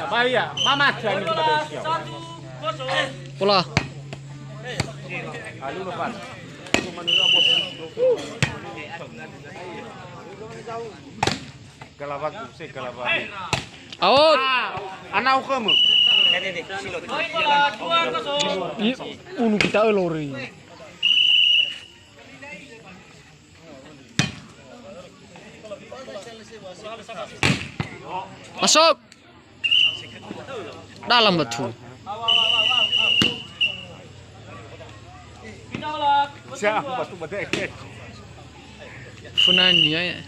Bahaya, Mama jangan kita Pola. Alu lepas. Galabak, saya galabak. Out. Anak kamu. Unu kita elori. Masuk. Dalam betul. Siapa batu badai? Funanya ya.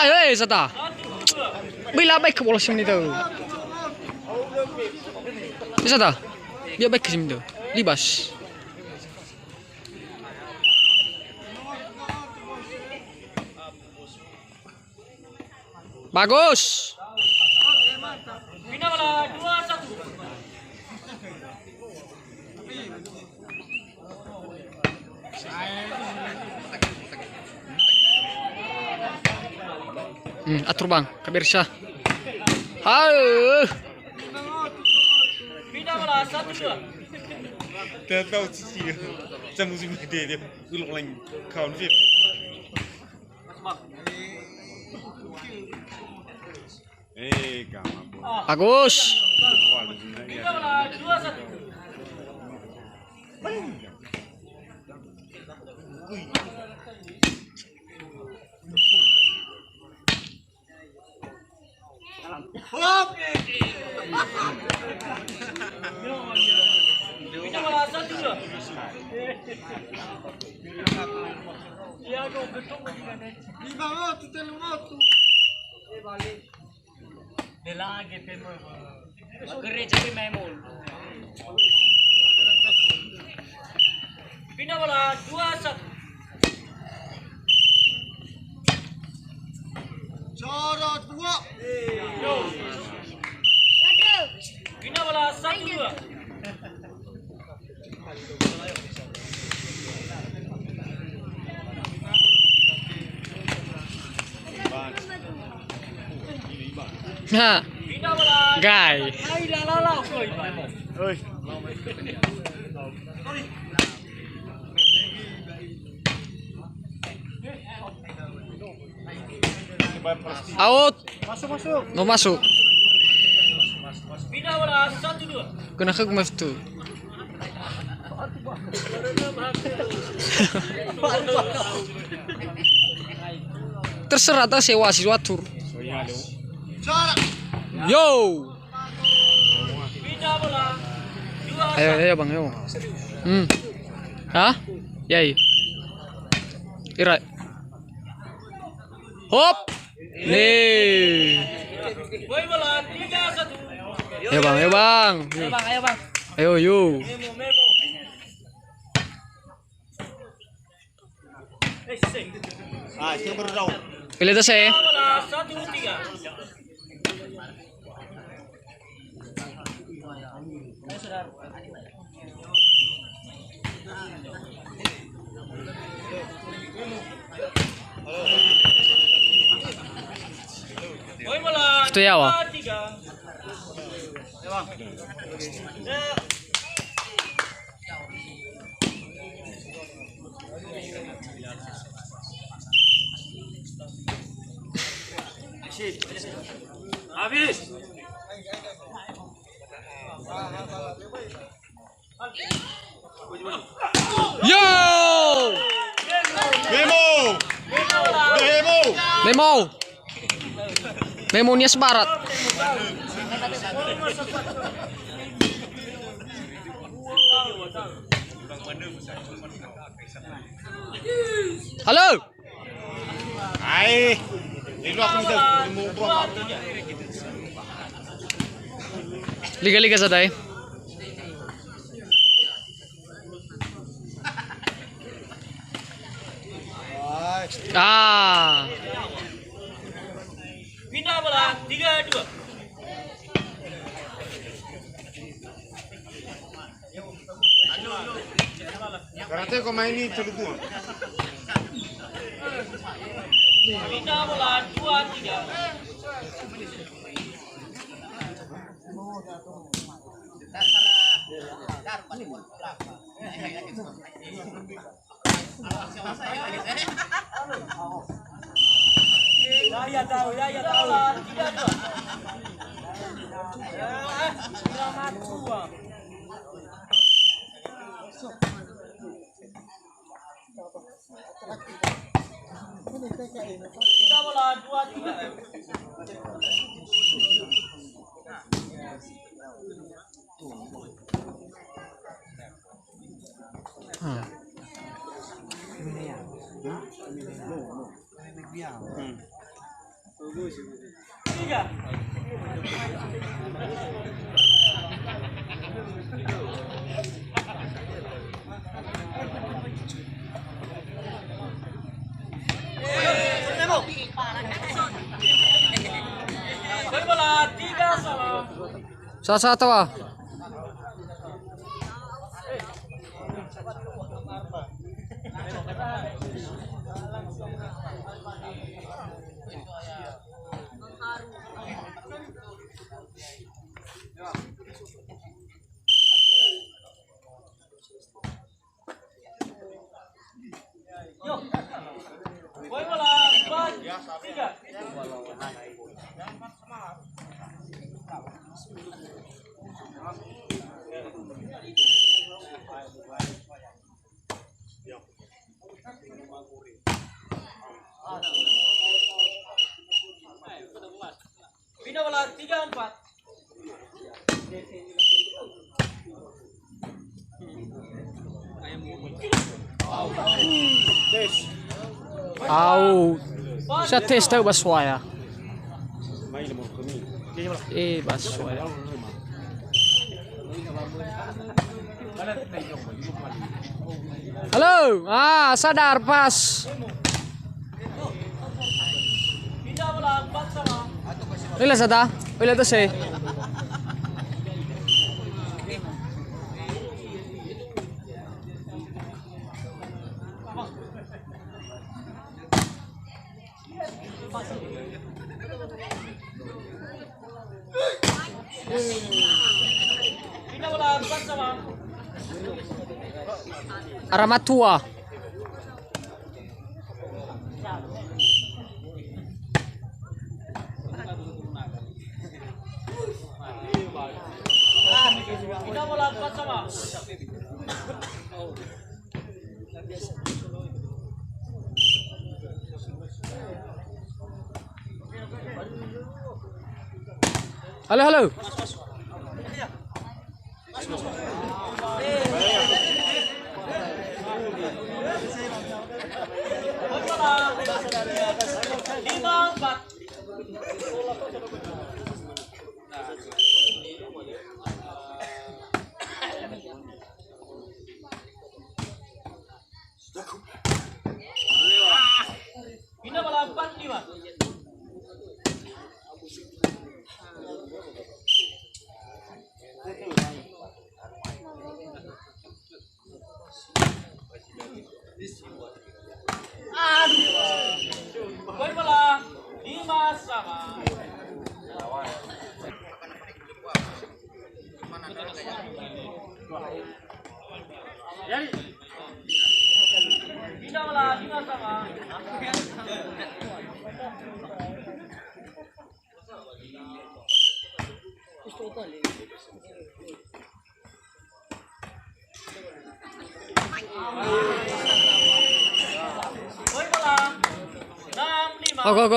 Ayo, Sata. Bila baik ke bola sini tu. Sata. Dia baik ke sini tu. Libas. Bagus. Bina bola 2-1. Atur bang, kabirsa. Hai. Bina bola 1-2. Tak tahu sih. Saya musim dia ulang lagi kawan dia. Kamu. Bagus. Bina bola 2-1. Bina bola 1-2. Dia go betul kan. Lima moto, telo moto. Dia lagi pemo. Gereja pe memol. Bina bola 2-1. Cara dua. Yo. Bina bola 1-2. Ha, Bina bola. guy. Ai la la. Oi. Out. Masuk. No masuk. Bina bola 1-2. Kena ke gumaf tu. Terserah tak sewa siswa tur. Cara. Yo. Bina bola 2-1. Ayo bang, ayo. Hah? Yai. Ira. Hop. Nih. Boy bola 3-1. Ayo bang, ayo bang. Ayo bang. Ayo yo. Memo. Saya berdau. Pilih tas saya. Bola 1-3. Boy bola Itu ya, Wak? 3. Habis. Yo. Memo. Memonya sebarat. Halo. Ai. Ini aku minta mau buang. Liga-liga sadai. Ah. Pindah bola 3-2. Karate kau main ini celutu. Pindah bola 2-3. Ya tahu. 3-2. Selamat buang. Kita bola 2-3. Tiga. Bola 3-1. Satu ah. Yuk. Bola 2-3. Pindah bola 3-4. Au. Sa tes tahu baswaya. Mai lemur kami. Baswaya. Halo. Sadar pas. Pindah bola 4-1. Ila sada. Ila to say. Pindah bola 4-1. Aramatua. Pindah bola 4-1. Halo. Bola 5-4. Pindah bola 4-5. Bola 5-5. Pindah bola 5-5. Bola 6-5.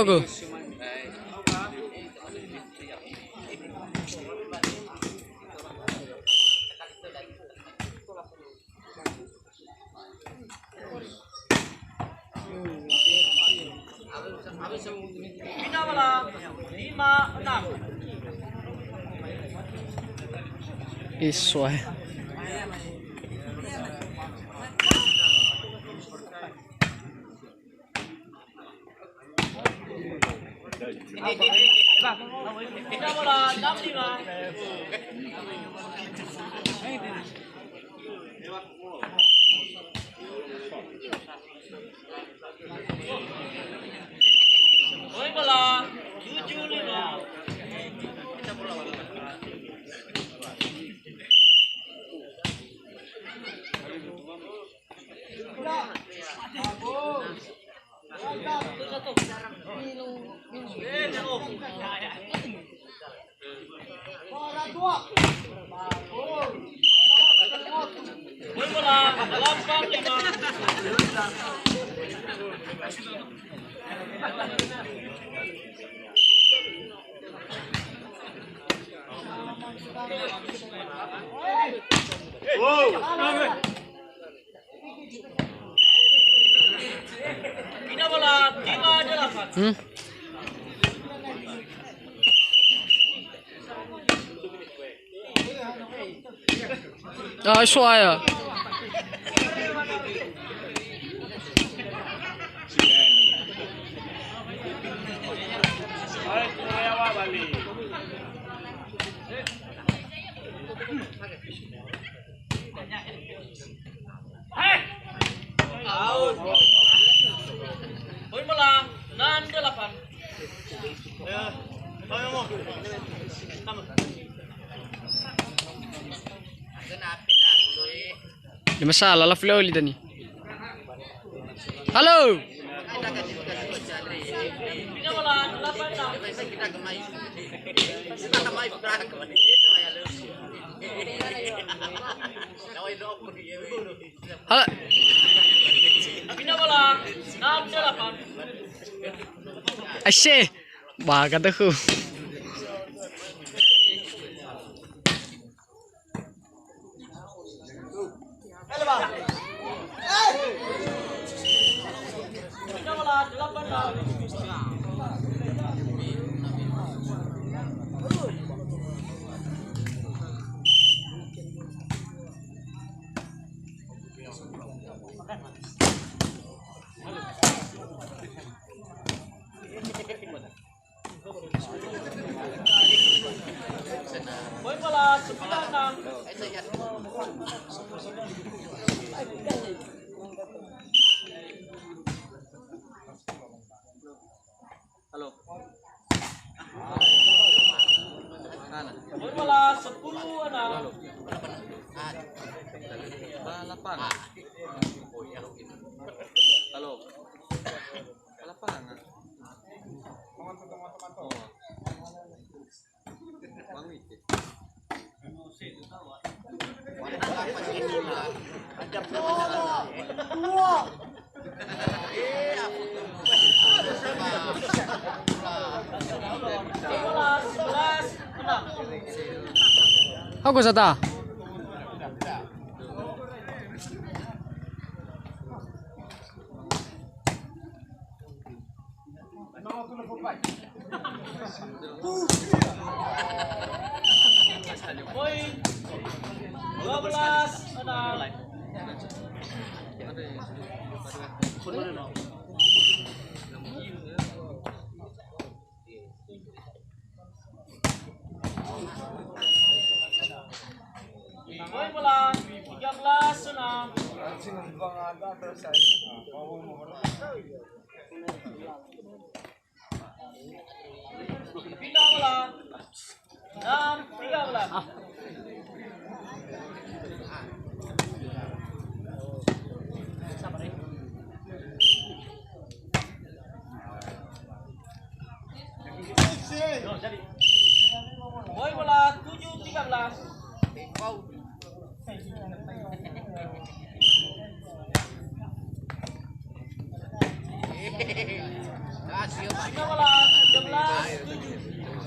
Go. Pindah bola 5-6. Isway. Pindah bola 6-5. Juara 2. Poin bola 8-5. Pindah bola 5-8. Ah, 帅啊！ Out. Poin bola 6-8. Di masalah lah flow tadi. Halo. Pindah bola 8-6. Halo. Pindah bola 6-8. Asyik. Bah kataku. Pindah bola 8-6. Poin bola 9-6. Poin bola 10-6. Poin bola 11-6. Aku sata. Poin 12-6. Poin bola 13-6. Pindah bola 6-13. Poin bola 7-13. Pindah bola